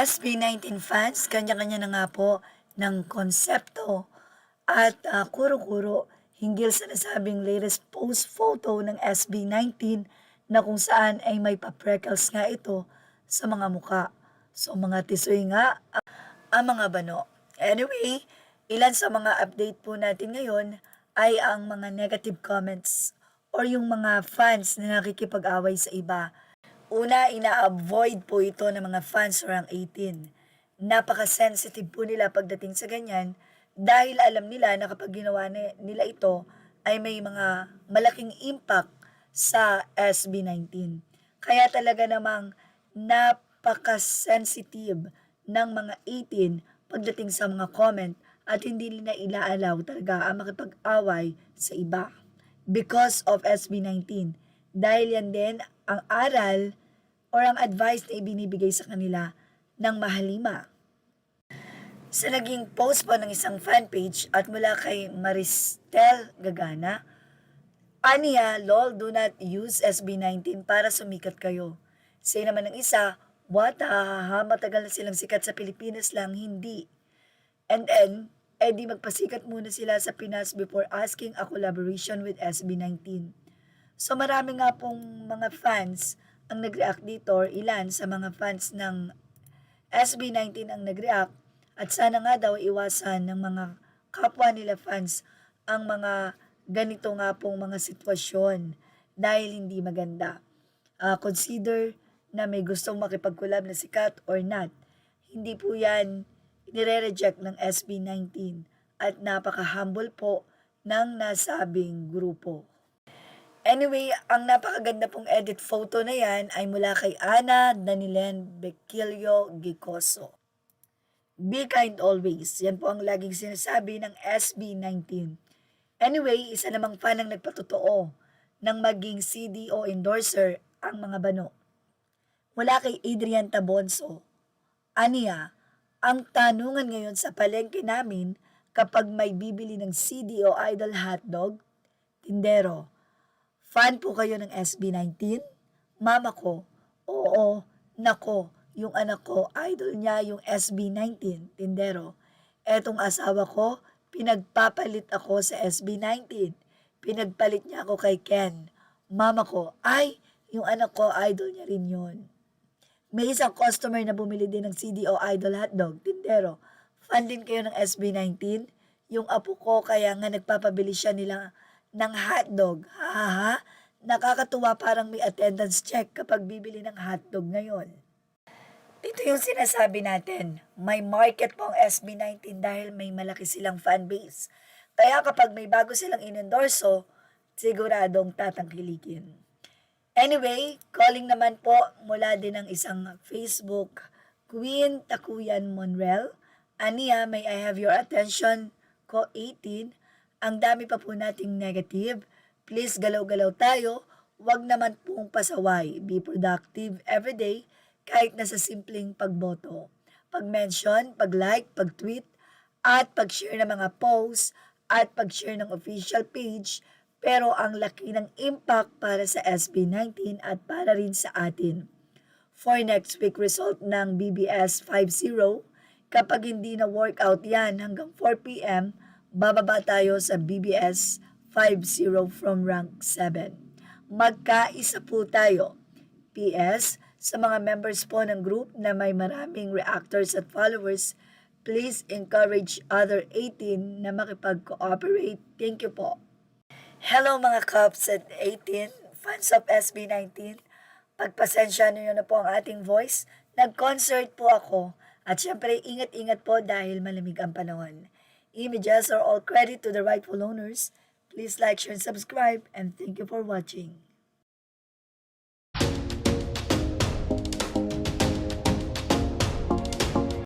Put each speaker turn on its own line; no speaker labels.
SB19 fans, kanya-kanya na nga po ng konsepto at kuro-kuro hinggil sa nasabing latest post photo ng SB19 na kung saan ay may pa-freckles nga ito sa mga muka. So mga tisoy nga ang mga bano. Anyway, ilan sa mga update po natin ngayon ay ang mga negative comments or yung mga fans na nakikipag-away sa iba. Una, ina-avoid po ito ng mga fans rank 18. Napaka-sensitive po nila pagdating sa ganyan dahil alam nila na kapag ginawa nila ito ay may mga malaking impact sa SB19. Kaya talaga namang napaka-sensitive ng mga 18 pagdating sa mga comment at hindi nila ilaalaw talaga ang makipag-away sa iba because of SB19. Dahil yan din ang aral or ang advice na ibinibigay sa kanila ng mahalima. Sa naging post po ng isang fanpage at mula kay Maristel Gagana, aniya, lol, do not use SB19 para sumikat kayo. Say naman ng isa, what, hahaha, matagal na silang sikat sa Pilipinas lang, hindi. And then, di magpasikat muna sila sa Pinas before asking a collaboration with SB19. So marami nga pong mga fans ang nag-react dito or ilan sa mga fans ng SB19 ang nag-react at sana nga daw iwasan ng mga kapwa nila fans ang mga ganito nga pong mga sitwasyon dahil hindi maganda. Consider na may gustong makipag-collab na sikat or not. Hindi po yan nire-reject ng SB19 at napaka-humble po ng nasabing grupo. Anyway, ang napakaganda pong edit photo na yan ay mula kay Ana Danilen Bequilio Gicoso. Be kind always. Yan po ang laging sinasabi ng SB19. Anyway, isa namang fan ang nagpatotoo ng maging CDO endorser ang mga bano. Mula kay Adrian Tabonso. Aniya, ang tanungan ngayon sa palengke namin kapag may bibili ng CDO Idol Hotdog, tindero, fan po kayo ng SB19? Mama ko, oo, nako, yung anak ko, idol niya yung SB19, tindero. Etong asawa ko, pinagpapalit ako sa SB19. Pinagpalit niya ako kay Ken. Mama ko, ay, yung anak ko, idol niya rin yun. May isang customer na bumili din ng CDO Idol Hotdog, tindero. Fan din kayo ng SB19? Yung apo ko, kaya nga nagpapabili siya nila ng hotdog. Ha? Nakakatuwa, parang may attendance check kapag bibili ng hotdog ngayon. Ito yung sinasabi natin. May market po ang SB19 dahil may malaki silang fan base. Kaya kapag may bago silang inendorso, siguradong tatangkilikin. Anyway, calling naman po mula din ng isang Facebook, Queen Takuyan Monreal. Aniya, may I have your attention ko 18. Ang dami pa po nating negative. Please galaw-galaw tayo. Huwag naman pong pasaway. Be productive everyday kahit na sa simpleng pagboto. Pag-mention, pag-like, pag-tweet, at pag-share ng mga posts, at pag-share ng official page. Pero ang laki ng impact para sa SB19 at para rin sa atin. For next week result ng BBS 5-0, kapag hindi na workout yan hanggang 4 p.m., bababa tayo sa BBS 5-0 from rank 7. Magkaisa po tayo. PS, sa mga members po ng group na may maraming reactors at followers, please encourage other 18 na makipag-cooperate. Thank you po. Hello mga Cups at 18, fans of SB19. Pagpasensya niyo na po ang ating voice. Nag-concert po ako at syempre ingat-ingat po dahil malamig ang panahon. Images are all credit to the rightful owners. Please like, share, and subscribe and thank you for watching.